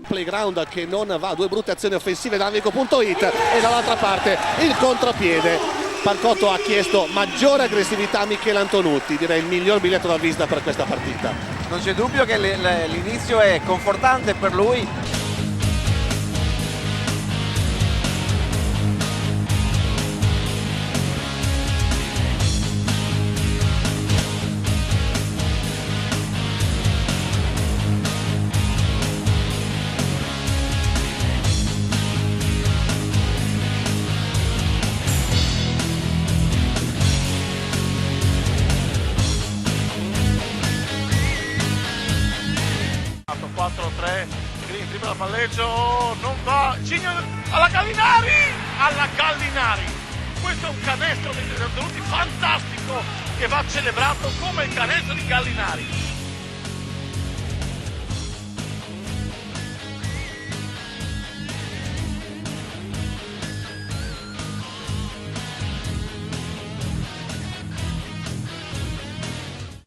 Playground che non va, due brutte azioni offensive da Amico.it e dall'altra parte il contropiede. Pancotto ha chiesto maggiore aggressività a Michele Antonutti, direi il miglior biglietto da visita per questa partita. Non c'è dubbio che l'inizio è confortante per lui. Green prima la palleggio, non va, Cigno alla Gallinari, questo è un canestro di Antonutti fantastico che va celebrato come il canestro di Gallinari.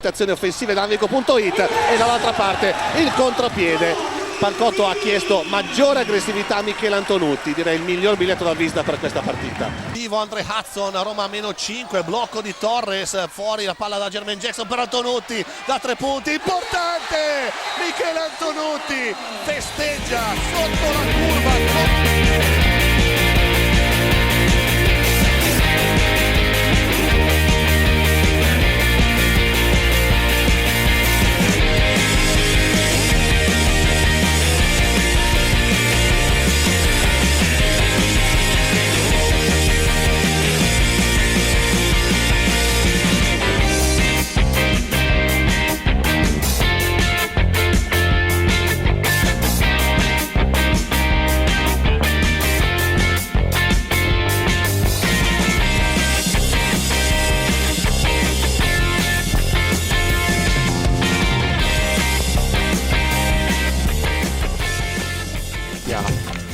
Azioni offensive da Amico.it e dall'altra parte il contropiede. Pancotto ha chiesto maggiore aggressività a Michele Antonutti, direi il miglior biglietto da visita per questa partita. Vivo Andre Hudson, Roma -5, blocco di Torres, fuori la palla da Jermaine Jackson per Antonutti, da 3 punti, importante! Michele Antonutti festeggia sotto la curva.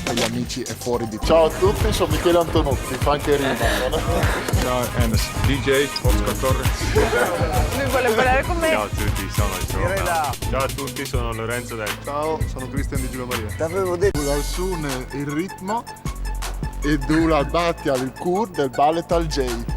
Agli amici e fuori di ciao a tutti, sono Michele Antonutti, fa anche rima. Ciao Enes, DJ Oscar Torres. Lui vuole parlare con me. Ciao a tutti, sono Giovanni. Ciao a tutti, sono Lorenzo Del. Ciao, sono Cristian di Giulio Maria. T'avevo detto. Dal Sun il ritmo e dura al batti al cur del ballet al J.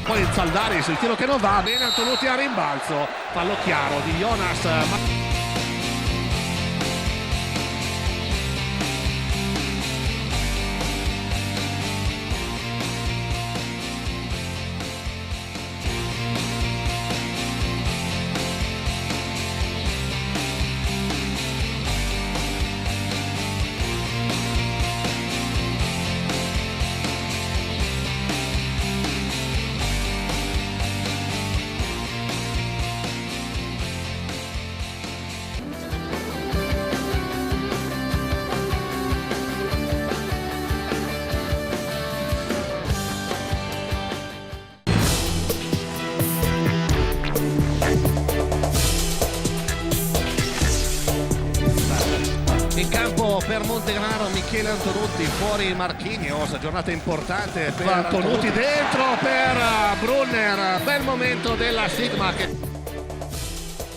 Poi il Zaldaris, il tiro che non va bene, Antonutti a rimbalzo, fallo chiaro di Jonas. In campo per Montegnaro Michele Antonutti, fuori Marquinhos, giornata importante per Antonutti, dentro per Brunner, bel momento della Sigma che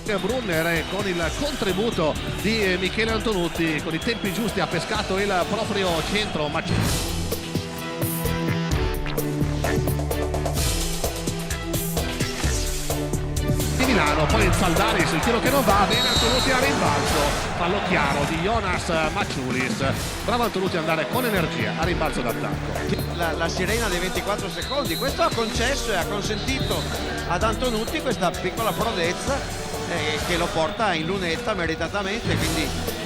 Brunner con il contributo di Michele Antonutti, con i tempi giusti ha pescato il proprio centro. Di Milano, poi il Saldaris, il tiro che non va bene, Antonutti a rimbalzo, fallo chiaro di Jonas Maciulis. Bravo Antonutti ad andare con energia a rimbalzo d'attacco. La sirena dei 24 secondi, questo ha concesso e ha consentito ad Antonutti questa piccola prodezza che lo porta in lunetta meritatamente, quindi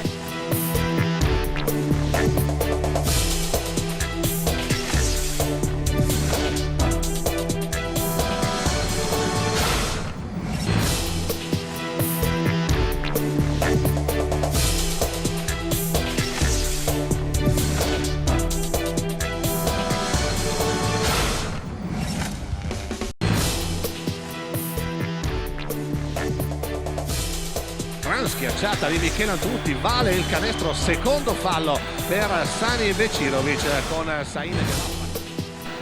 gran schiacciata di Michele Antonutti, vale il canestro, secondo fallo per Sani Becirovic con Sain.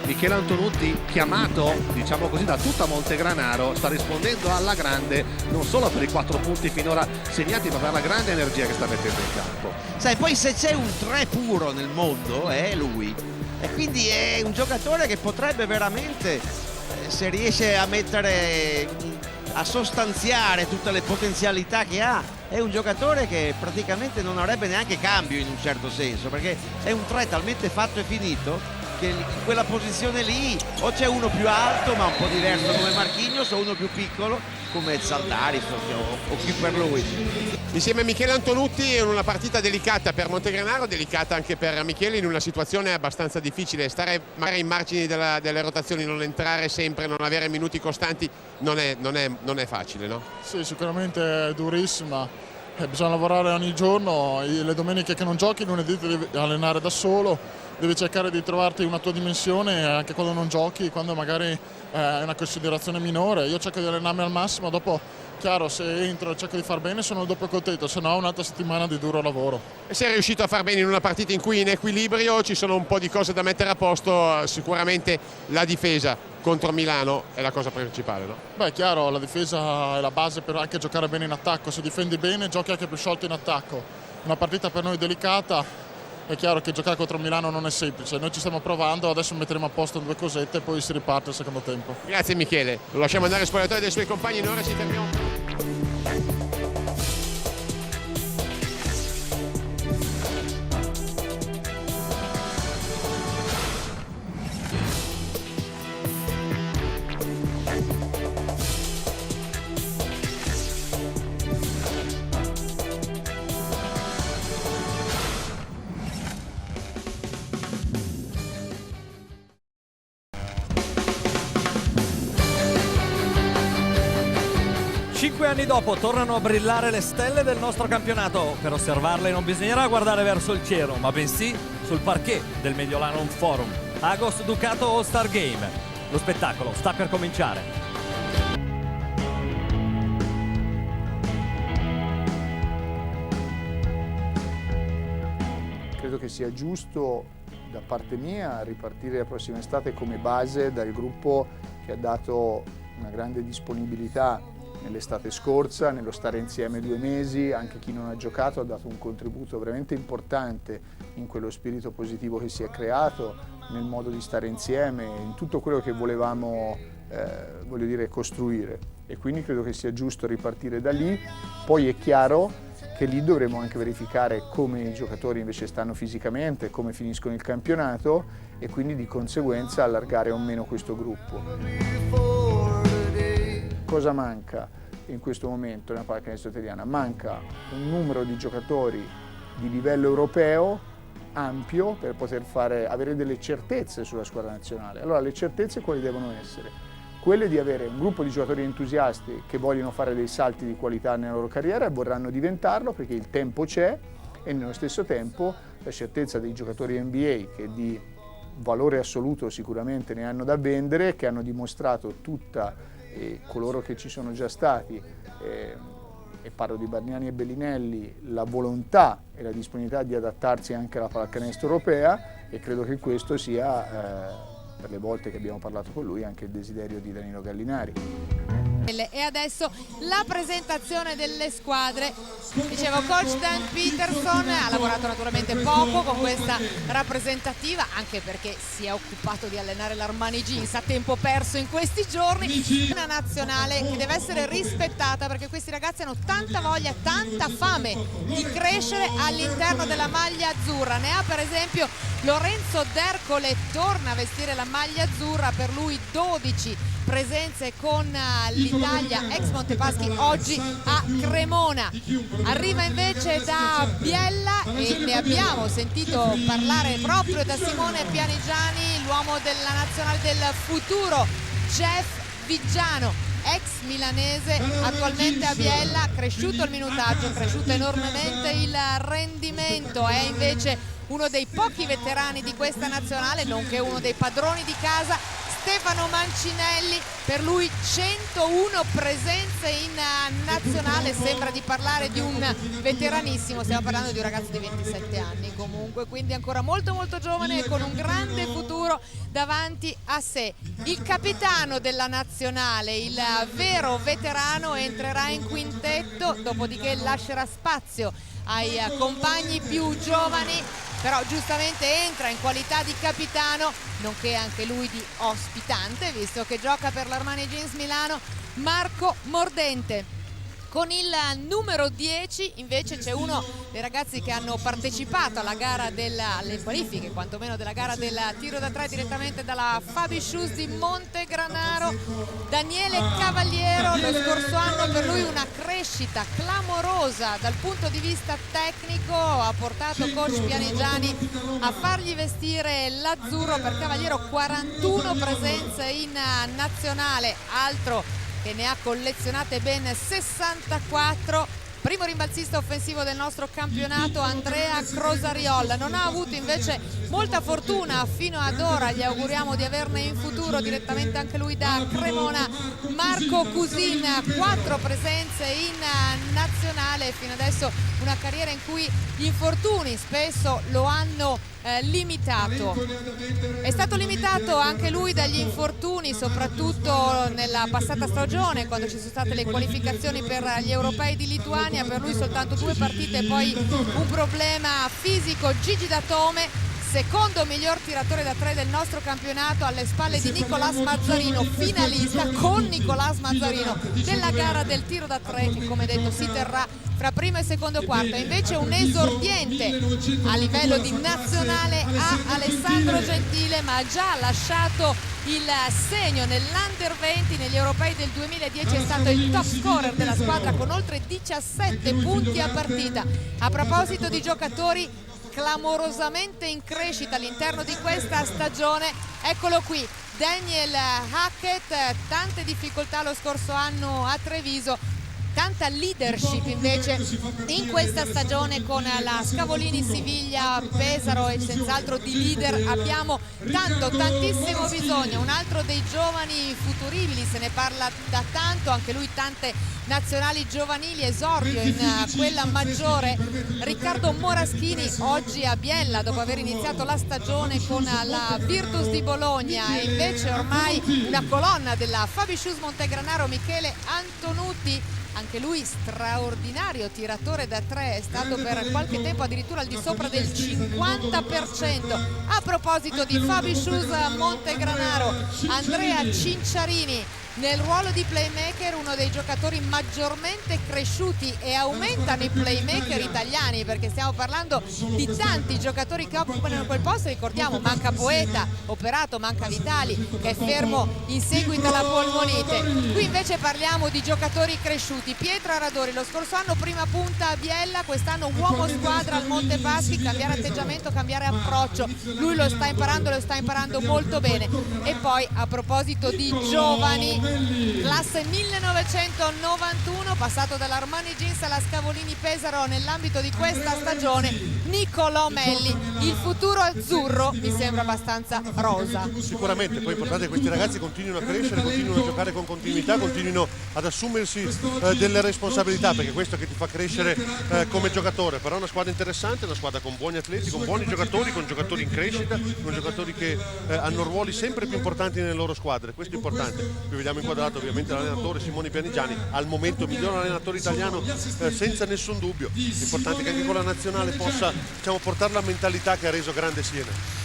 Michele Antonutti, chiamato diciamo così da tutta Montegranaro, sta rispondendo alla grande non solo per i 4 punti finora segnati, ma per la grande energia che sta mettendo in campo. sai, poi se c'è un 3 puro nel mondo è lui, e quindi è un giocatore che potrebbe veramente, se riesce a a sostanziare tutte le potenzialità che ha, è un giocatore che praticamente non avrebbe neanche cambio in un certo senso, perché è un 3 talmente fatto e finito che in quella posizione lì o c'è uno più alto ma un po' diverso come Marquinhos, o uno più piccolo come Saldaris o chi per lui. Insieme a Michele Antonutti in una partita delicata per Montegranaro, delicata anche per Michele, in una situazione abbastanza difficile. Stare magari ai margini delle rotazioni, non entrare sempre, non avere minuti costanti non è facile, no? Sì, sicuramente è durissima. Bisogna lavorare ogni giorno, le domeniche che non giochi, il lunedì ti devi allenare da solo, devi cercare di trovarti una tua dimensione anche quando non giochi, quando magari è una considerazione minore. Io cerco di allenarmi al massimo, dopo chiaro, se entro e cerco di far bene sono dopo contento, se no un'altra settimana di duro lavoro. E sei riuscito a far bene in una partita in cui in equilibrio ci sono un po' di cose da mettere a posto, sicuramente la difesa contro Milano è la cosa principale, no? Beh, chiaro, la difesa è la base per anche giocare bene in attacco, se difendi bene giochi anche più sciolto in attacco. Una partita per noi delicata, è chiaro che giocare contro Milano non è semplice, noi ci stiamo provando, adesso metteremo a posto 2 cosette e poi si riparte il secondo tempo. Grazie Michele, lo lasciamo andare al spogliatoio dei suoi compagni, noi ora ci fermiamo. Cinque anni dopo tornano a brillare le stelle del nostro campionato. Per osservarle non bisognerà guardare verso il cielo, ma bensì sul parquet del Mediolanum Forum. Agos Ducato All-Star Game. Lo spettacolo sta per cominciare. Credo che sia giusto da parte mia ripartire la prossima estate come base dal gruppo che ha dato una grande disponibilità nell'estate scorsa, nello stare insieme 2 mesi. Anche chi non ha giocato ha dato un contributo veramente importante in quello spirito positivo che si è creato, nel modo di stare insieme, in tutto quello che volevamo voglio dire, costruire. E quindi credo che sia giusto ripartire da lì. Poi è chiaro che lì dovremo anche verificare come i giocatori invece stanno fisicamente, come finiscono il campionato, e quindi di conseguenza allargare o meno questo gruppo. Cosa manca in questo momento nella pallacanestro italiana? Manca un numero di giocatori di livello europeo ampio per poter avere delle certezze sulla squadra nazionale. Allora le certezze quali devono essere? Quelle di avere un gruppo di giocatori entusiasti che vogliono fare dei salti di qualità nella loro carriera e vorranno diventarlo perché il tempo c'è, e nello stesso tempo la certezza dei giocatori NBA che di valore assoluto sicuramente ne hanno da vendere, che hanno dimostrato tutta coloro che ci sono già stati, e parlo di Bargnani e Bellinelli, la volontà e la disponibilità di adattarsi anche alla pallacanestro europea, e credo che questo sia, per le volte che abbiamo parlato con lui, anche il desiderio di Danilo Gallinari. E adesso la presentazione delle squadre. Dicevo, coach Dan Peterson ha lavorato naturalmente poco con questa rappresentativa, anche perché si è occupato di allenare l'Armani Jeans a tempo perso in questi giorni. Una nazionale che deve essere rispettata, perché questi ragazzi hanno tanta voglia, tanta fame di crescere all'interno della maglia azzurra. Ne ha per esempio Lorenzo D'Ercole, torna a vestire la maglia azzurra, per lui 12 presenze con l'Italia ex Montepaschi oggi a Cremona. Arriva invece da Biella e ne abbiamo sentito parlare proprio da Simone Pianigiani, l'uomo della nazionale del futuro, Jeff Viggiano, ex milanese, attualmente a Biella, cresciuto il minutaggio, cresciuto enormemente il rendimento, è invece uno dei pochi veterani di questa nazionale, nonché uno dei padroni di casa, Stefano Mancinelli. Per lui 101 presenze in nazionale, sembra di parlare di un veteranissimo, stiamo parlando di un ragazzo di 27 anni comunque, quindi ancora molto molto giovane e con un grande futuro davanti a sé. Il capitano della nazionale, il vero veterano, entrerà in quintetto, dopodiché lascerà spazio ai compagni più giovani, però giustamente entra in qualità di capitano, nonché anche lui di ospitante, visto che gioca per l'Armani Jeans Milano, Marco Mordente. Con il numero 10 invece c'è uno dei ragazzi che hanno partecipato alla gara alle qualifiche, quantomeno della gara del tiro da 3 direttamente dalla Fabi Shoes di Montegranaro, Daniele Cavaliero. Lo scorso anno per lui una crescita clamorosa dal punto di vista tecnico, ha portato coach Pianigiani a fargli vestire l'azzurro. Per Cavaliero 41 presenze in nazionale, altro che ne ha collezionate ben 64. Primo rimbalzista offensivo del nostro campionato, Andrea Crosariol. Non ha avuto invece molta fortuna fino ad ora, gli auguriamo di averne in futuro, direttamente anche lui da Cremona, Marco Cusin, 4 presenze in nazionale, fino adesso una carriera in cui gli infortuni spesso lo hanno limitato. È stato limitato anche lui dagli infortuni, soprattutto nella passata stagione, quando ci sono state le qualificazioni per gli europei di Lituania. Per lui soltanto 2 partite e poi un problema fisico. Gigi Datome, secondo miglior tiratore da 3 del nostro campionato, alle spalle di Nicolás Mazzarino, finalista con Nicolás Mazzarino della gara del tiro da 3, che come detto si terrà fra primo e secondo quarto. Invece un esordiente a livello di nazionale a Alessandro Gentile, ma ha già lasciato il segno nell'Under 20 negli europei del 2010, è stato il top scorer della squadra con oltre 17 punti a partita. A proposito di giocatori clamorosamente in crescita all'interno di questa stagione, eccolo qui, Daniel Hackett, tante difficoltà lo scorso anno a Treviso, tanta leadership invece in questa stagione con la Scavolini, Siviglia, Pesaro, e senz'altro di leader abbiamo tantissimo bisogno. Un altro dei giovani futuribili, se ne parla da tanto, anche lui tante nazionali giovanili, esordio in quella maggiore, Riccardo Moraschini, oggi a Biella dopo aver iniziato la stagione con la Virtus di Bologna, e invece ormai una colonna della Fabi Shoes Montegranaro, Michele Antonutti, anche lui straordinario tiratore da 3, è stato per qualche tempo addirittura al di sopra del 50%. A proposito di Fabi Shoes Montegranaro, Andrea Cinciarini nel ruolo di playmaker, uno dei giocatori maggiormente cresciuti, e aumentano i playmaker italiani, perché stiamo parlando di tanti giocatori che occupano quel posto. Ricordiamo, manca Poeta, operato, manca Vitali che è fermo in seguito alla polmonite. Qui invece parliamo di giocatori cresciuti. Pietro Aradori, lo scorso anno prima punta a Biella, quest'anno uomo squadra al Montepaschi, cambiare atteggiamento, cambiare approccio, lui lo sta imparando molto bene. E poi a proposito di giovani, classe 1991, passato dall'Armani Jeans alla Scavolini Pesaro nell'ambito di questa stagione, Niccolò Melli. Il futuro azzurro mi sembra abbastanza rosa. Sicuramente, poi è importante che questi ragazzi continuino a crescere, continuino a giocare con continuità, continuino ad assumersi delle responsabilità, perché questo è che ti fa crescere come giocatore. Però è una squadra interessante, una squadra con buoni atleti, con buoni giocatori, con giocatori in crescita, con giocatori che hanno ruoli sempre più importanti nelle loro squadre. Questo è importante. Qui vediamo abbiamo inquadrato ovviamente l'allenatore Simone Pianigiani, al momento miglior allenatore italiano senza nessun dubbio. L'importante è che anche con la nazionale possa, diciamo, portare la mentalità che ha reso grande Siena.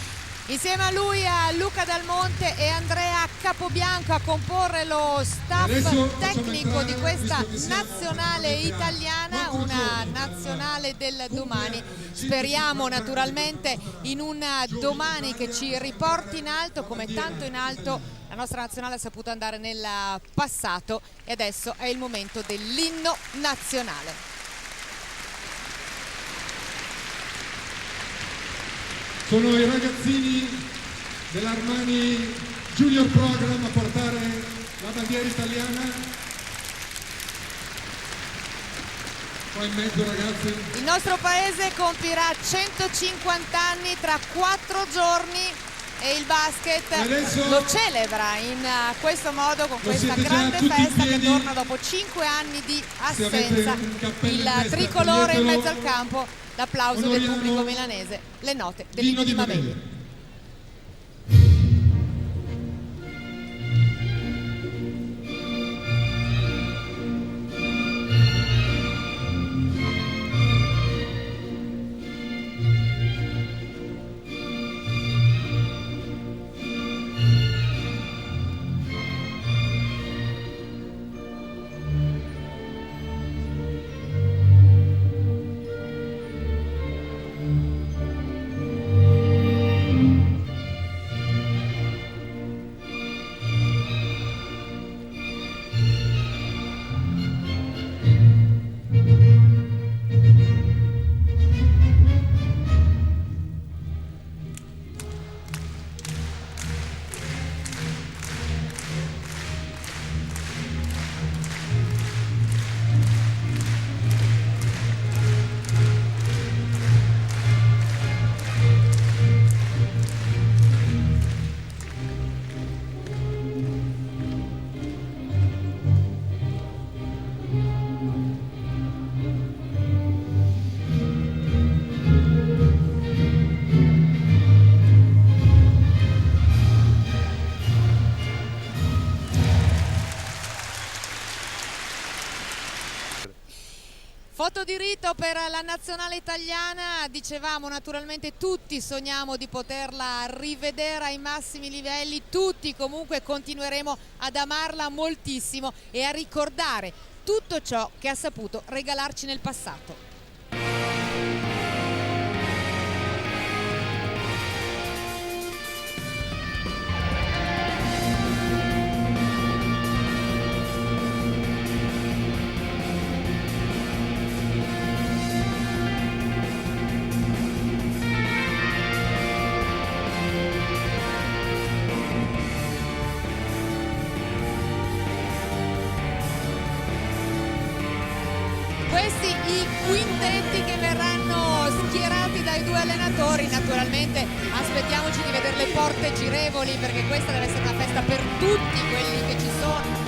Insieme a lui a Luca Dal Monte e Andrea Capobianco a comporre lo staff tecnico di questa nazionale italiana, una nazionale del domani. Speriamo naturalmente in un domani che ci riporti in alto, come tanto in alto la nostra nazionale ha saputo andare nel passato, e adesso è il momento dell'inno nazionale. Sono i ragazzini dell'Armani Junior Program a portare la bandiera italiana. Qua in mezzo, ragazzi. Il nostro paese compirà 150 anni tra 4 giorni e il basket lo celebra in questo modo, con questa grande festa che torna dopo 5 anni di assenza. Il tricolore in mezzo al campo, l'applauso del pubblico milanese, le note dell'inno di Mameli. Foto di rito per la nazionale italiana. Dicevamo, naturalmente tutti sogniamo di poterla rivedere ai massimi livelli, tutti comunque continueremo ad amarla moltissimo e a ricordare tutto ciò che ha saputo regalarci nel passato. Questi i quintetti che verranno schierati dai due allenatori. Naturalmente aspettiamoci di vedere le porte girevoli, perché questa deve essere una festa per tutti quelli che ci sono.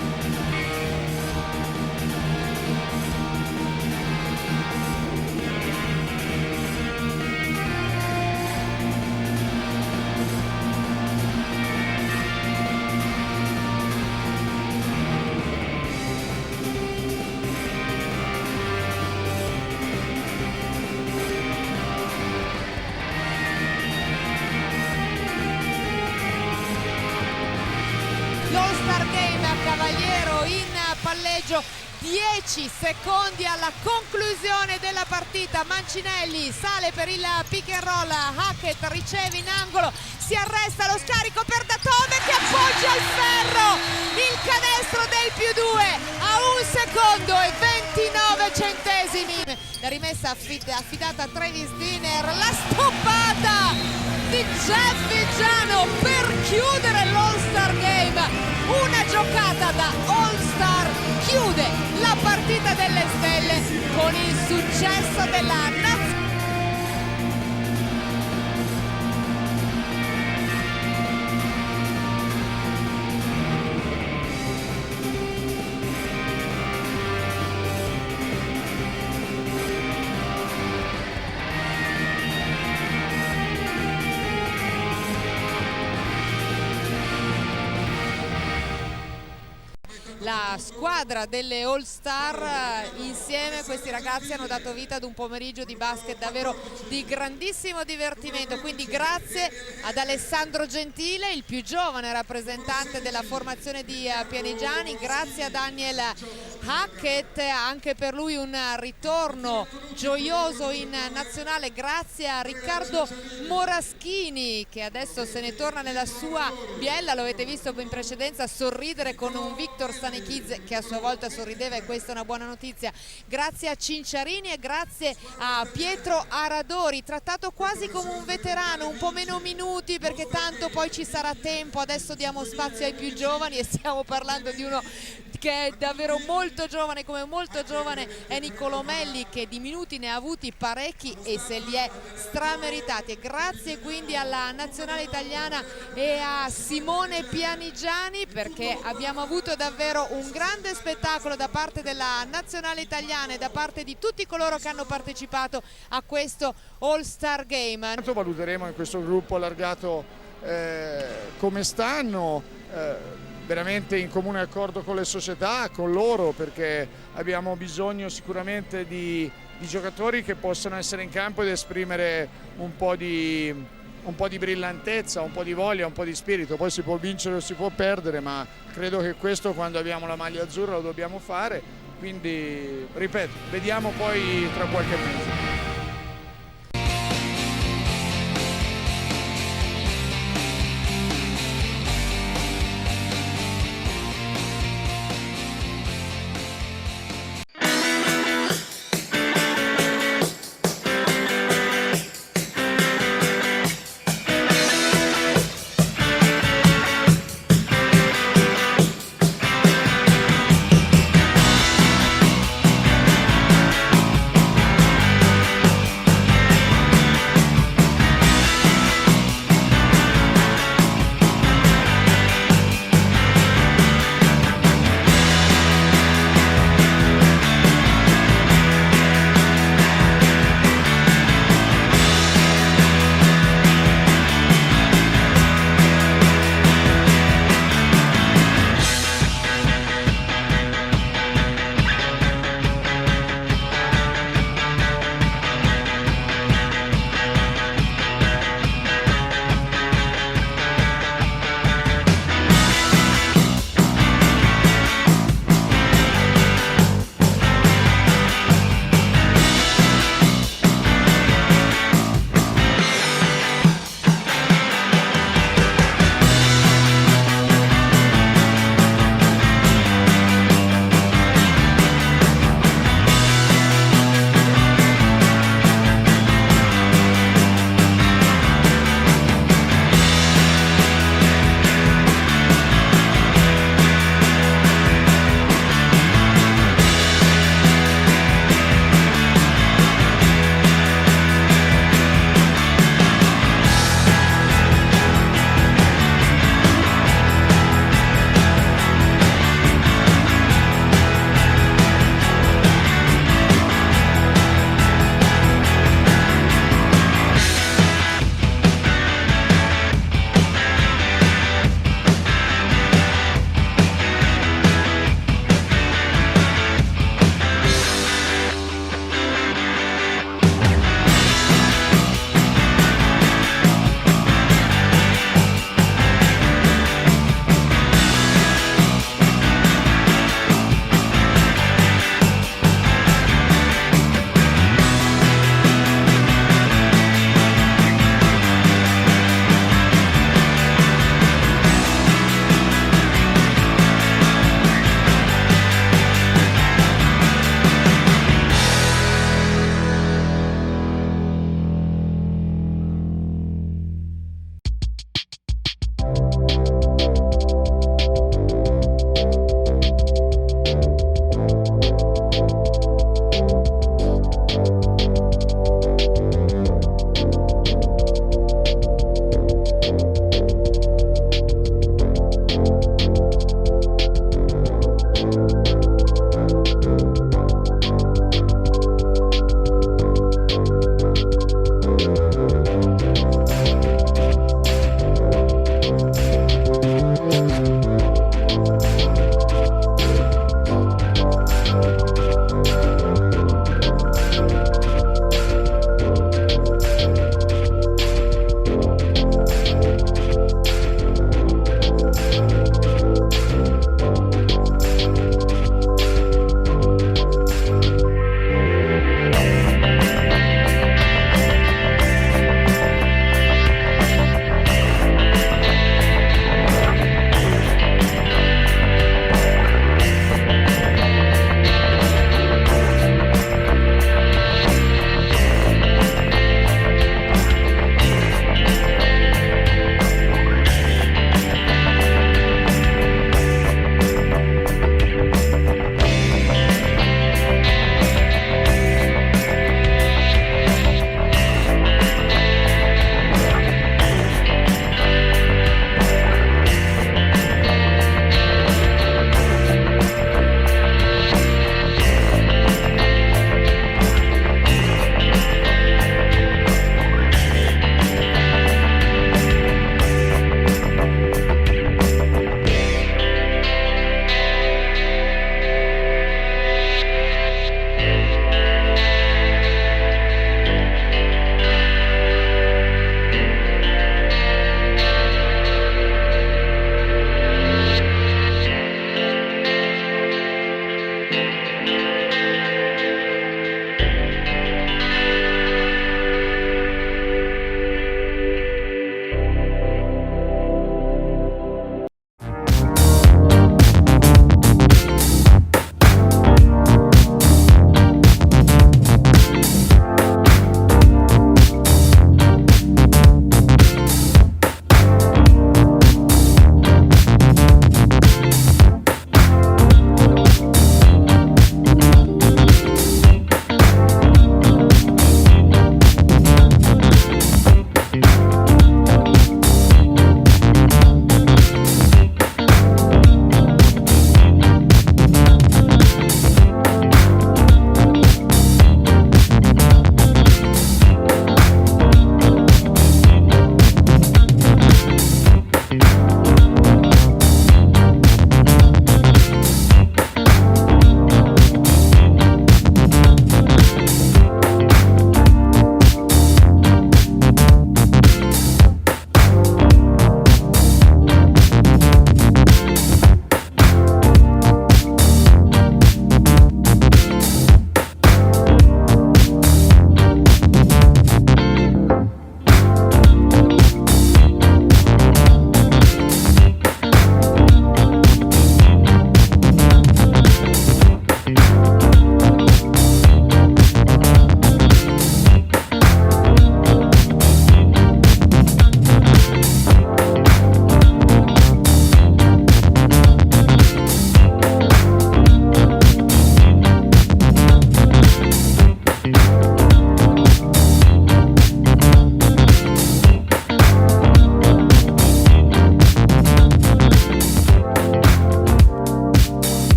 L'All-Star Game a Cavaliero in palleggio, 10 secondi alla conclusione della partita. Mancinelli sale per il pick and roll, Hackett riceve in angolo, si arresta lo scarico per Datome che appoggia il ferro, il canestro del +2 a 1 secondo e 29 centesimi. La rimessa affidata a Travis Diner, la stoppata di Jeff Viggiano per chiudere l'All-Star Game. Una giocata da All-Star chiude la partita delle stelle con il successo della nazionale. la squadra delle All Star. Insieme questi ragazzi hanno dato vita ad un pomeriggio di basket davvero di grandissimo divertimento, quindi grazie ad Alessandro Gentile, il più giovane rappresentante della formazione di Pianigiani, grazie a Daniel Hackett, anche per lui un ritorno gioioso in nazionale, grazie a Riccardo Moraschini che adesso se ne torna nella sua biella, lo avete visto in precedenza sorridere con un Victor Stanekids che a sua volta sorrideva, e questa è una buona notizia. Grazie a Cinciarini e grazie a Pietro Aradori, trattato quasi come un veterano, un po' meno minuti perché tanto poi ci sarà tempo, adesso diamo spazio ai più giovani, e stiamo parlando di uno che è davvero molto giovane, come molto giovane è Niccolò Melli, che di minuti ne ha avuti parecchi e se li è strameritati. E grazie quindi alla nazionale italiana e a Simone Pianigiani, perché abbiamo avuto davvero un grande spettacolo da parte della nazionale italiana e da parte di tutti coloro che hanno partecipato a questo All Star Game. Valuteremo in questo gruppo allargato come stanno, veramente in comune accordo con le società, con loro, perché abbiamo bisogno sicuramente di giocatori che possano essere in campo ed esprimere un po' di brillantezza, un po' di voglia, un po' di spirito. Poi si può vincere o si può perdere, ma credo che questo, quando abbiamo la maglia azzurra, lo dobbiamo fare. Quindi, ripeto, vediamo poi tra qualche mese.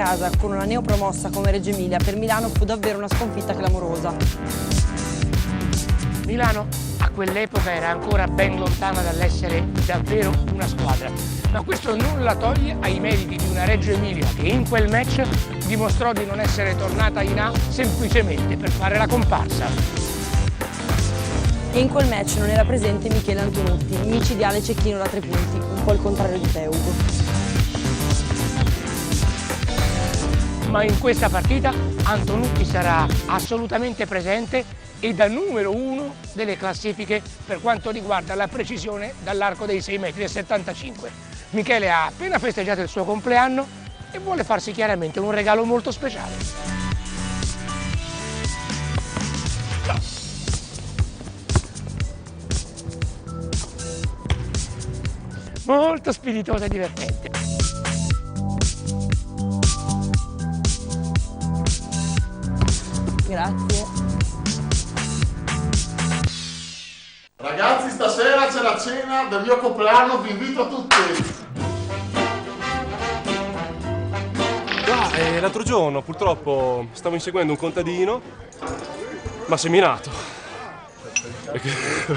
casa con una neopromossa come Reggio Emilia per Milano fu davvero una sconfitta clamorosa. Milano a quell'epoca era ancora ben lontana dall'essere davvero una squadra, ma questo non la toglie ai meriti di una Reggio Emilia che in quel match dimostrò di non essere tornata in A semplicemente per fare la comparsa. E in quel match non era presente Michele Antonutti, micidiale cecchino da 3 punti, un po' il contrario di Teugo. Ma in questa partita Antonutti sarà assolutamente presente e da numero 1 delle classifiche per quanto riguarda la precisione dall'arco dei 6,75 m. Michele ha appena festeggiato il suo compleanno e vuole farsi chiaramente un regalo molto speciale. Molto spiritosa e divertente. Grazie. Ragazzi, stasera c'è la cena del mio compleanno, vi invito tutti. L'altro giorno purtroppo stavo inseguendo un contadino, ma seminato.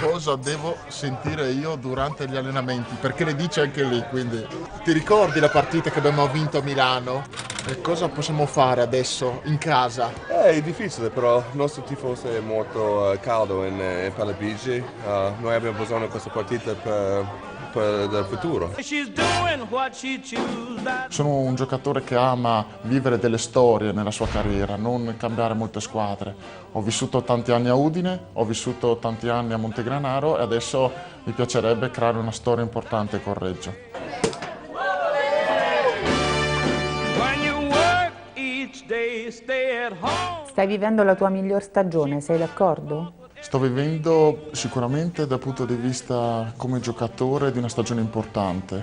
Cosa devo sentire io durante gli allenamenti? Perché le dice anche lì, quindi. Ti ricordi la partita che abbiamo vinto a Milano? E cosa possiamo fare adesso in casa? È difficile, però il nostro tifoso è molto caldo in Palapigi. Noi abbiamo bisogno di questa partita per il futuro. Sono un giocatore che ama vivere delle storie nella sua carriera, non cambiare molte squadre. Ho vissuto tanti anni a Udine, ho vissuto tanti anni a Montegranaro e adesso mi piacerebbe creare una storia importante con Reggio. Stai vivendo la tua miglior stagione, sei d'accordo? Sto vivendo sicuramente dal punto di vista come giocatore di una stagione importante,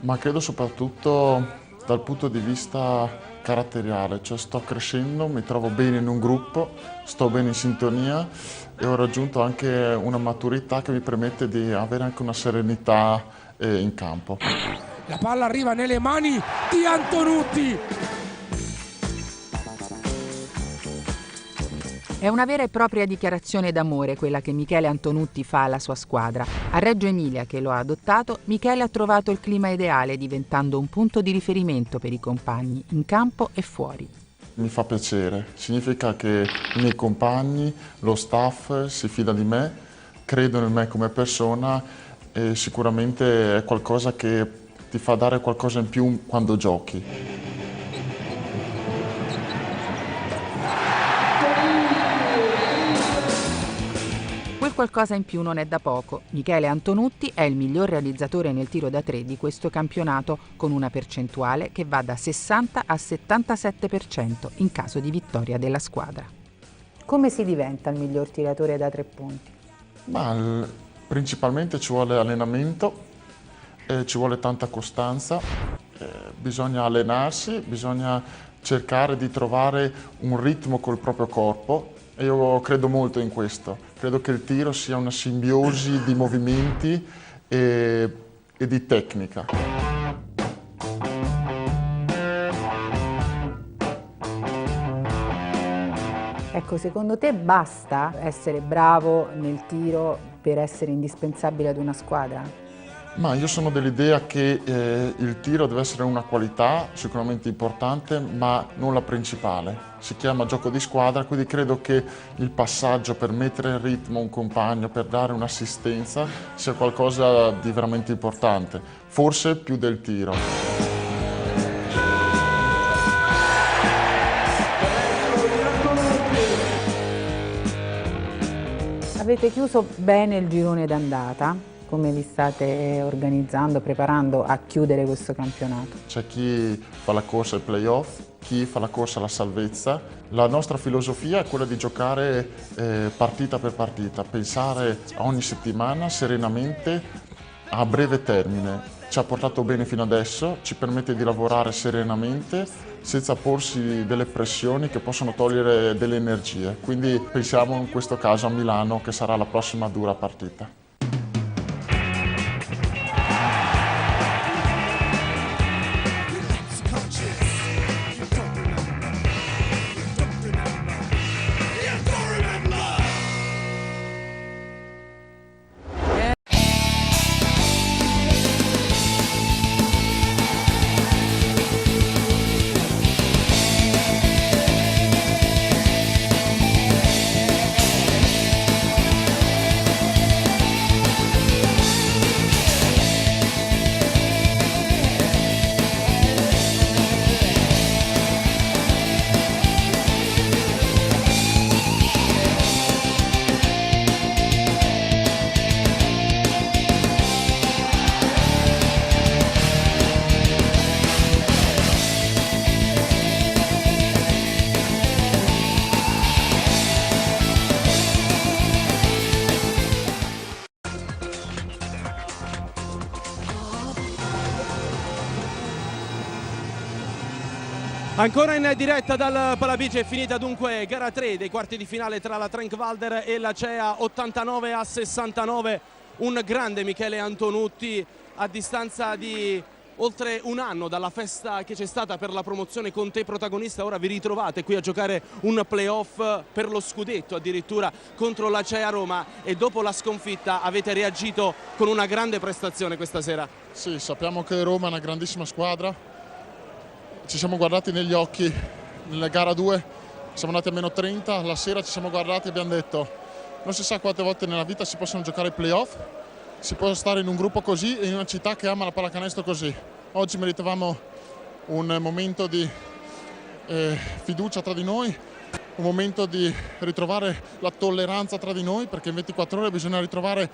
ma credo soprattutto dal punto di vista caratteriale, cioè sto crescendo, mi trovo bene in un gruppo, sto bene in sintonia e ho raggiunto anche una maturità che mi permette di avere anche una serenità in campo. La palla arriva nelle mani di Antonutti. È una vera e propria dichiarazione d'amore quella che Michele Antonutti fa alla sua squadra. A Reggio Emilia, che lo ha adottato, Michele ha trovato il clima ideale, diventando un punto di riferimento per i compagni, in campo e fuori. Mi fa piacere, significa che i miei compagni, lo staff si fida di me, credono in me come persona e sicuramente è qualcosa che ti fa dare qualcosa in più quando giochi. Quel qualcosa in più non è da poco. Michele Antonutti è il miglior realizzatore nel tiro da 3 di questo campionato, con una percentuale che va da 60 a 77% in caso di vittoria della squadra. Come si diventa il miglior tiratore da 3 punti? Principalmente ci vuole allenamento, ci vuole tanta costanza, bisogna allenarsi, bisogna cercare di trovare un ritmo col proprio corpo. E io credo molto in questo, credo che il tiro sia una simbiosi di movimenti e di tecnica. Ecco, secondo te basta essere bravo nel tiro per essere indispensabile ad una squadra? Ma io sono dell'idea che il tiro deve essere una qualità sicuramente importante, ma non la principale. Si chiama gioco di squadra, quindi credo che il passaggio per mettere in ritmo un compagno, per dare un'assistenza, sia qualcosa di veramente importante, forse più del tiro. Avete chiuso bene il girone d'andata? Come vi state organizzando, preparando a chiudere questo campionato? C'è chi fa la corsa ai playoff, chi fa la corsa alla salvezza. La nostra filosofia è quella di giocare partita per partita, pensare a ogni settimana serenamente a breve termine. Ci ha portato bene fino adesso, ci permette di lavorare serenamente senza porsi delle pressioni che possono togliere delle energie. Quindi pensiamo in questo caso a Milano, che sarà la prossima dura partita. Ancora in diretta dal Palabigi, è finita dunque gara 3 dei quarti di finale tra la Trenk-Walder e l'Acea, 89-69. Un grande Michele Antonutti a distanza di oltre un anno dalla festa che c'è stata per la promozione con te protagonista. Ora vi ritrovate qui a giocare un playoff per lo scudetto addirittura contro l'Acea Roma, e dopo la sconfitta avete reagito con una grande prestazione questa sera. Sì, sappiamo che Roma è una grandissima squadra. Ci siamo guardati negli occhi nella gara 2, siamo andati a meno 30, la sera ci siamo guardati e abbiamo detto non si sa quante volte nella vita si possono giocare i playoff, si può stare in un gruppo così e in una città che ama la pallacanestro così. Oggi meritavamo un momento di fiducia tra di noi, un momento di ritrovare la tolleranza tra di noi, perché in 24 ore bisogna ritrovare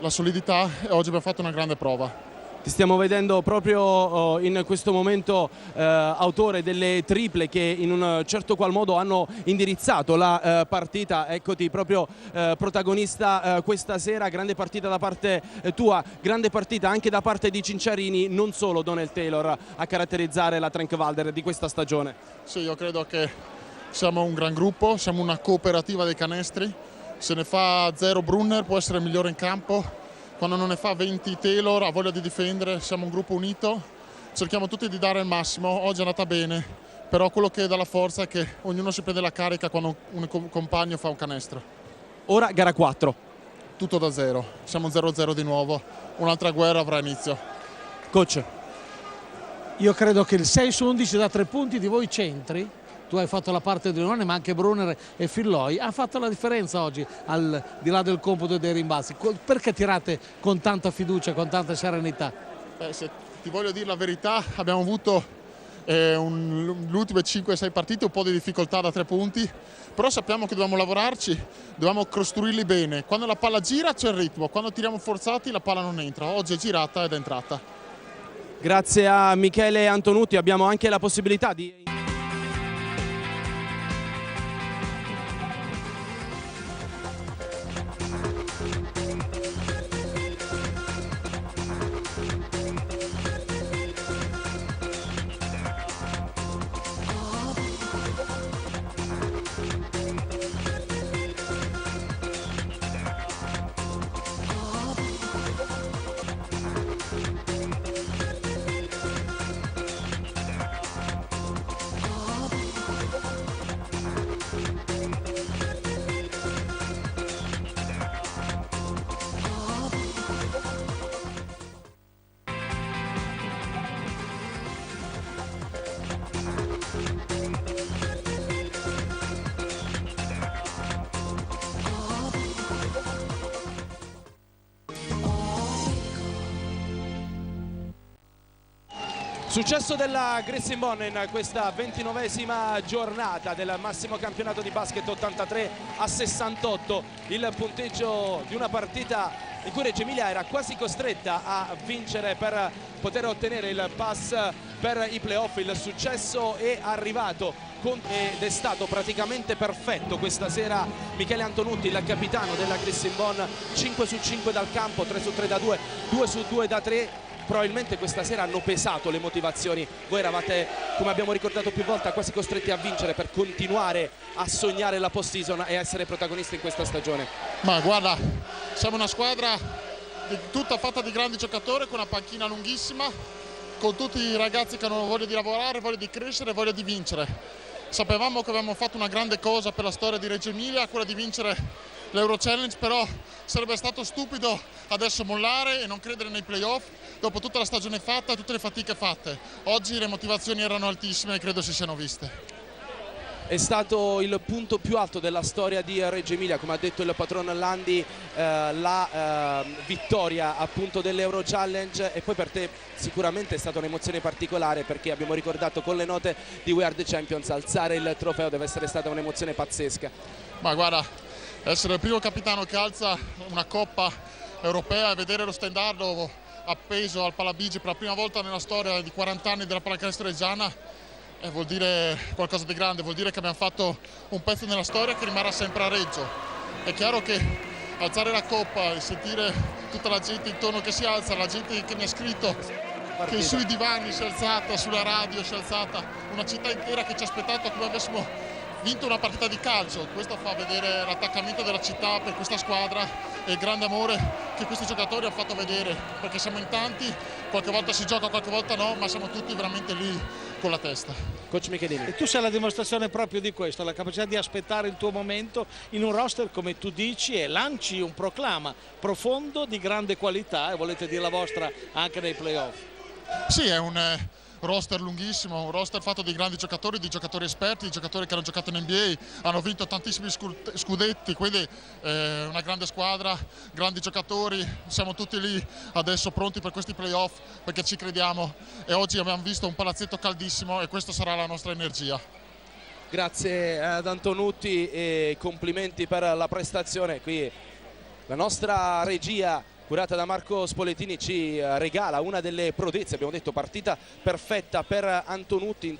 la solidità e oggi abbiamo fatto una grande prova. Ti stiamo vedendo proprio in questo momento autore delle triple che in un certo qual modo hanno indirizzato la partita. Eccoti proprio protagonista questa sera. Grande partita da parte tua, grande partita anche da parte di Cinciarini, non solo Donald Taylor a caratterizzare la Trenk-Walder di questa stagione. Sì, io credo che siamo un gran gruppo, siamo una cooperativa dei canestri. Se ne fa 0 Brunner può essere il migliore in campo. Quando non ne fa 20 Taylor ha voglia di difendere, siamo un gruppo unito, cerchiamo tutti di dare il massimo. Oggi è andata bene, però quello che dà la forza è che ognuno si prende la carica quando un compagno fa un canestro. Ora gara 4. Tutto da zero, siamo 0-0 di nuovo, un'altra guerra avrà inizio. Coach. Io credo che il 6 su 11 da 3 punti di voi centri, tu hai fatto la parte di Leone, ma anche Brunner e Filloy, ha fatto la differenza oggi, al di là del computo dei rimbalzi. Perché tirate con tanta fiducia, con tanta serenità? Se ti voglio dire la verità, abbiamo avuto le ultime 5-6 partite un po' di difficoltà da 3 punti, però sappiamo che dobbiamo lavorarci, dobbiamo costruirli bene. Quando la palla gira c'è il ritmo, quando tiriamo forzati la palla non entra. Oggi è girata ed è entrata. Grazie a Michele Antonutti abbiamo anche la possibilità di... Successo della Gressingbourne in questa 29esima giornata del massimo campionato di basket, 83-68, il punteggio di una partita in cui Reggio Emilia era quasi costretta a vincere per poter ottenere il pass per i playoff. Il successo è arrivato ed è stato praticamente perfetto questa sera. Michele Antonutti, il capitano della Gressingbourne, 5 su 5 dal campo, 3 su 3 da 2, 2 su 2 da 3. Probabilmente questa sera hanno pesato le motivazioni. Voi eravate, come abbiamo ricordato più volte, quasi costretti a vincere per continuare a sognare la post-season e essere protagonisti in questa stagione. Ma guarda, siamo una squadra tutta fatta di grandi giocatori, con una panchina lunghissima, con tutti i ragazzi che hanno voglia di lavorare, voglia di crescere, voglia di vincere. Sapevamo che avevamo fatto una grande cosa per la storia di Reggio Emilia, quella di vincere l'Euro Challenge, però sarebbe stato stupido adesso mollare e non credere nei playoff dopo tutta la stagione fatta, tutte le fatiche fatte. Oggi le motivazioni erano altissime e credo si siano viste. È stato il punto più alto della storia di Reggio Emilia, come ha detto il patron Landi, la vittoria appunto dell'Euro Challenge, e poi per te sicuramente è stata un'emozione particolare, perché abbiamo ricordato con le note di We Are The Champions, alzare il trofeo deve essere stata un'emozione pazzesca. Ma guarda, essere il primo capitano che alza una coppa europea e vedere lo stendardo appeso al Palabigi per la prima volta nella storia di 40 anni della pallacanestro reggiana vuol dire qualcosa di grande, vuol dire che abbiamo fatto un pezzo nella storia che rimarrà sempre a Reggio. È chiaro che alzare la coppa e sentire tutta la gente intorno che si alza, la gente che mi ha scritto che sui divani si è alzata, sulla radio si è alzata una città intera che ci ha aspettato come avessimo vinto una partita di calcio. Questo fa vedere l'attaccamento della città per questa squadra e il grande amore che questi giocatori hanno fatto vedere, perché siamo in tanti, qualche volta si gioca, qualche volta no, ma siamo tutti veramente lì con la testa. Coach Michelini. E tu sei la dimostrazione proprio di questo, la capacità di aspettare il tuo momento in un roster come tu dici e lanci un proclama profondo di grande qualità e volete dire la vostra anche nei playoff. Sì, è un roster lunghissimo, un roster fatto di grandi giocatori, di giocatori esperti, di giocatori che hanno giocato in NBA, hanno vinto tantissimi scudetti, quindi una grande squadra, grandi giocatori, siamo tutti lì adesso pronti per questi playoff perché ci crediamo e oggi abbiamo visto un palazzetto caldissimo e questa sarà la nostra energia. Grazie ad Antonutti e complimenti per la prestazione. Qui la nostra regia curata da Marco Spoletini ci regala una delle prodezze, abbiamo detto partita perfetta per Antonutti.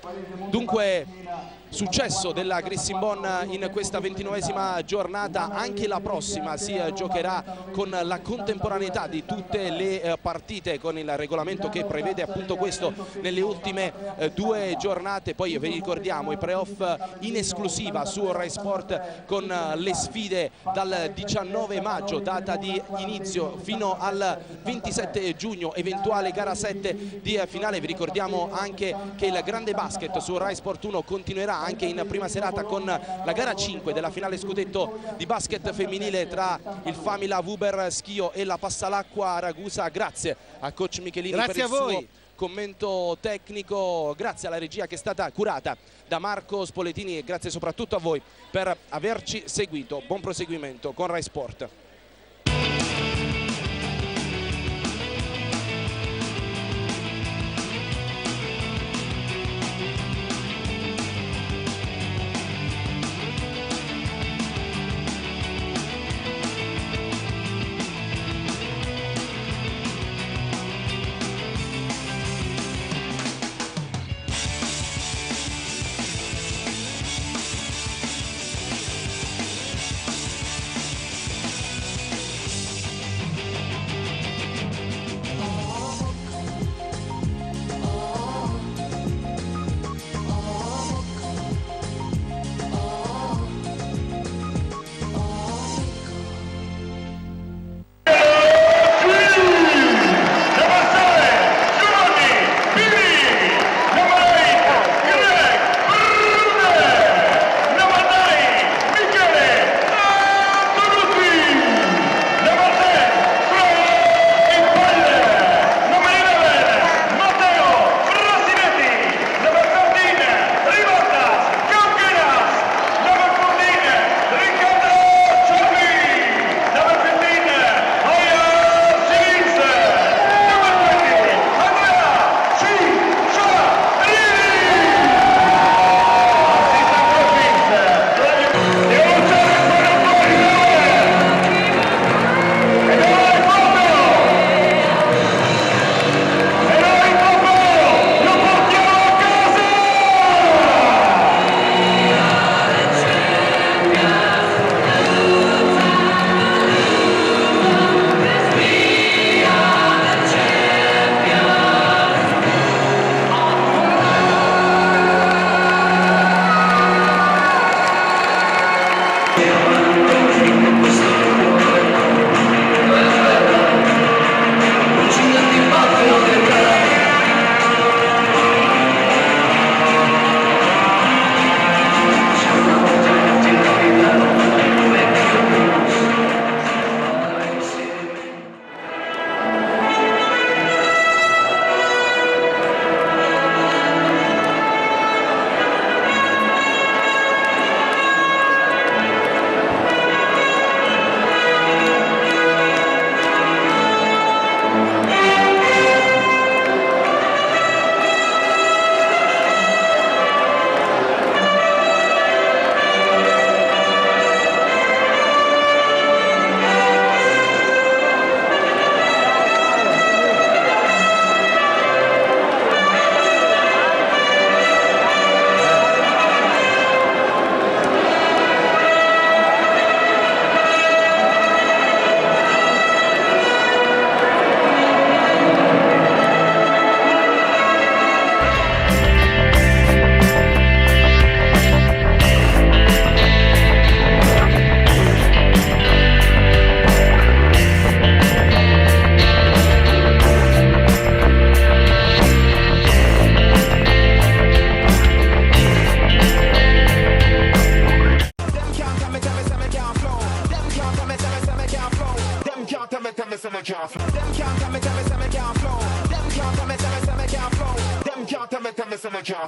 Dunque successo della Gressimbon in questa 29esima giornata, anche la prossima si giocherà con la contemporaneità di tutte le partite, con il regolamento che prevede appunto questo nelle ultime 2 giornate. Poi vi ricordiamo i playoff in esclusiva su Rai Sport con le sfide dal 19 maggio, data di inizio, fino al 27 giugno, eventuale gara 7 di finale. Vi ricordiamo anche che il grande basket su Rai Sport 1 continuerà anche in prima serata con la gara 5 della finale scudetto di basket femminile tra il Famila Wuber Schio e la Passalacqua Ragusa. Grazie a coach Michelini per il suo commento tecnico, grazie alla regia che è stata curata da Marco Spoletini e grazie soprattutto a voi per averci seguito. Buon proseguimento con Rai Sport.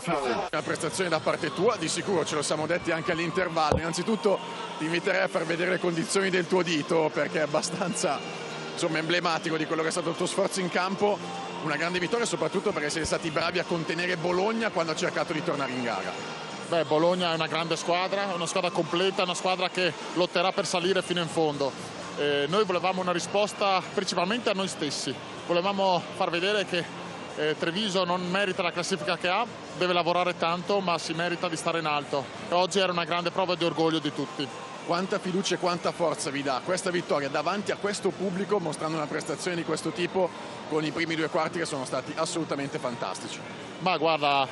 Una prestazione da parte tua, di sicuro, ce lo siamo detti anche all'intervallo. Innanzitutto ti inviterei a far vedere le condizioni del tuo dito, perché è abbastanza emblematico di quello che è stato il tuo sforzo in campo. Una grande vittoria soprattutto perché siete stati bravi a contenere Bologna quando ha cercato di tornare in gara. Beh, Bologna è una grande squadra, è una squadra completa, una squadra che lotterà per salire fino in fondo. Noi volevamo una risposta principalmente a noi stessi, volevamo far vedere che Treviso non merita la classifica che ha, deve lavorare tanto, ma si merita di stare in alto. E oggi era una grande prova di orgoglio di tutti. Quanta fiducia e quanta forza vi dà questa vittoria davanti a questo pubblico, mostrando una prestazione di questo tipo con i primi 2 quarti che sono stati assolutamente fantastici? Ma guarda,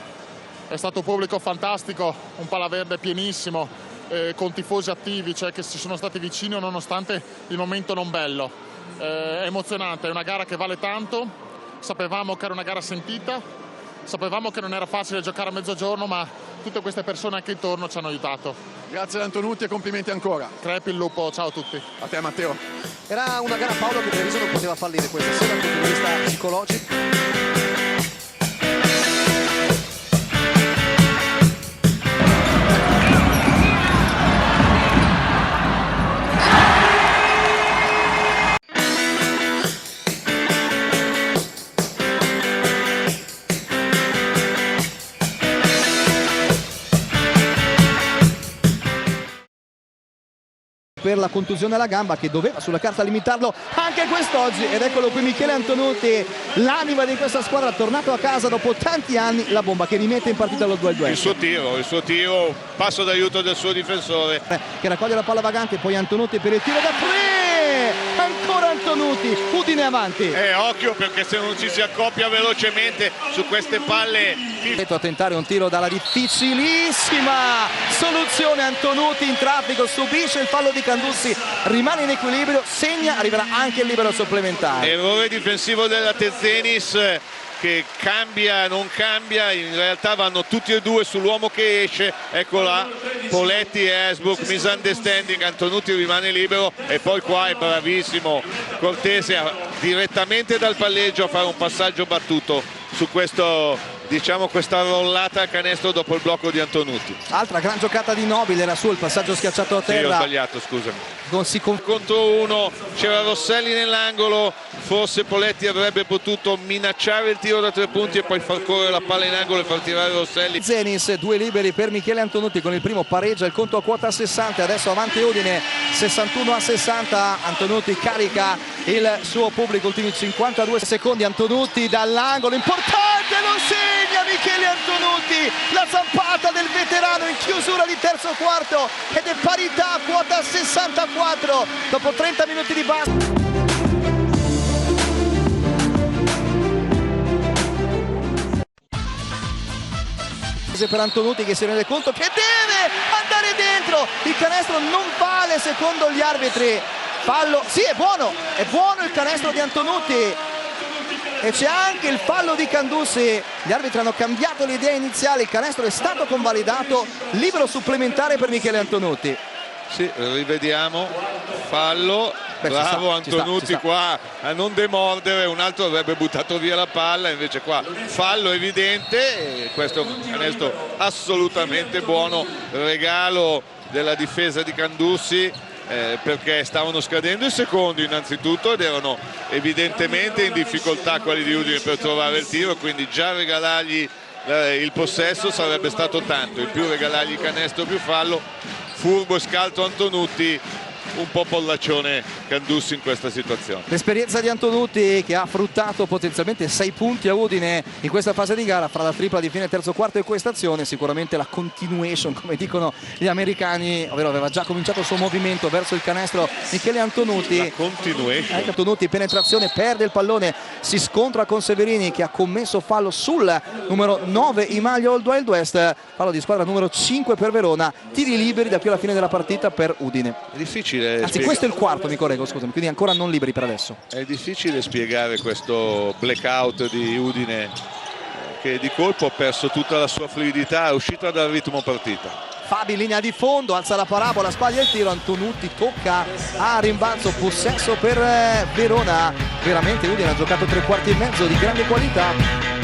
è stato un pubblico fantastico, un Palaverde pienissimo, con tifosi attivi, cioè che si sono stati vicini nonostante il momento non bello. È emozionante, è una gara che vale tanto. Sapevamo che era una gara sentita, sapevamo che non era facile giocare a mezzogiorno, ma tutte queste persone anche intorno ci hanno aiutato. Grazie ad Antonutti e complimenti ancora. Crepi il lupo, ciao a tutti. A te Matteo. Era una gara, Paolo, che Treviso non poteva fallire questa sera dal punto di vista psicologico. Per la contusione alla gamba che doveva sulla carta limitarlo anche quest'oggi, ed eccolo qui Michele Antonutti, l'anima di questa squadra, tornato a casa dopo tanti anni, la bomba che rimette in partita lo 2-2. Il suo tiro, passo d'aiuto del suo difensore che raccoglie la palla vagante, poi Antonutti per il tiro da 3, ancora Antonutti, Udine avanti. Occhio, perché se non ci si accoppia velocemente su queste palle. A tentare un tiro dalla difficilissima soluzione, Antonutti in traffico, subisce il fallo di Candussi, rimane in equilibrio, segna, arriverà anche il libero supplementare. Errore difensivo della Tezenis che cambia, non cambia, in realtà vanno tutti e due sull'uomo che esce, ecco là, Poletti e Esbrook, misunderstanding, Antonutti rimane libero e poi qua è bravissimo Cortese direttamente dal palleggio a fare un passaggio battuto su questo, diciamo, questa rollata a canestro dopo il blocco di Antonutti. Altra gran giocata di Nobile, era su il passaggio schiacciato a terra. Sì, ho sbagliato, scusami. Contro uno, c'era Rosselli nell'angolo, forse Poletti avrebbe potuto minacciare il tiro da 3 punti e poi far correre la palla in angolo e far tirare Rosselli. Zenis, 2 liberi per Michele Antonutti, con il primo pareggia, il conto a quota 60, adesso avanti Udine 61-60, Antonutti carica il suo pubblico, ultimi 52 secondi, Antonutti dall'angolo, importante, lo segna Michele Antonutti, la zampata del veterano in chiusura di terzo quarto ed è parità, quota 64 dopo 30 minuti di basta. Per Antonutti che si rende conto che deve andare dentro, il canestro non vale secondo gli arbitri, fallo, sì è buono il canestro di Antonutti e c'è anche il fallo di Candussi, gli arbitri hanno cambiato l'idea iniziale, il canestro è stato convalidato, libero supplementare per Michele Antonutti. Sì, rivediamo, fallo, bravo Antonutti qua a non demordere, un altro avrebbe buttato via la palla, invece qua fallo evidente, e questo è un canestro assolutamente buono, regalo della difesa di Candussi, perché stavano scadendo i secondi innanzitutto ed erano evidentemente in difficoltà quelli di Udine per trovare il tiro, quindi già regalargli il possesso sarebbe stato tanto, in più regalargli il canestro più fallo. Furbo e scaltro Antonutti, un po' pollaccione Candussi in questa situazione. L'esperienza di Antonutti che ha fruttato potenzialmente 6 punti a Udine in questa fase di gara, fra la tripla di fine terzo quarto e questa azione sicuramente la continuation, come dicono gli americani, ovvero aveva già cominciato il suo movimento verso il canestro Michele Antonutti. La continuation. Antonutti, penetrazione, perde il pallone, si scontra con Severini che ha commesso fallo sul numero 9 in maglia Old Wild West, fallo di squadra numero 5 per Verona, tiri liberi da qui alla fine della partita per Udine. È difficile. Anzi, questo è il quarto, mi correggo, scusami, quindi ancora non liberi per adesso. È difficile spiegare questo blackout di Udine che di colpo ha perso tutta la sua fluidità, è uscito dal ritmo partita. Fabi linea di fondo, alza la parabola, sbaglia il tiro, Antonutti tocca a rimbalzo, possesso per Verona. Veramente Udine ha giocato 3 quarti e mezzo di grande qualità.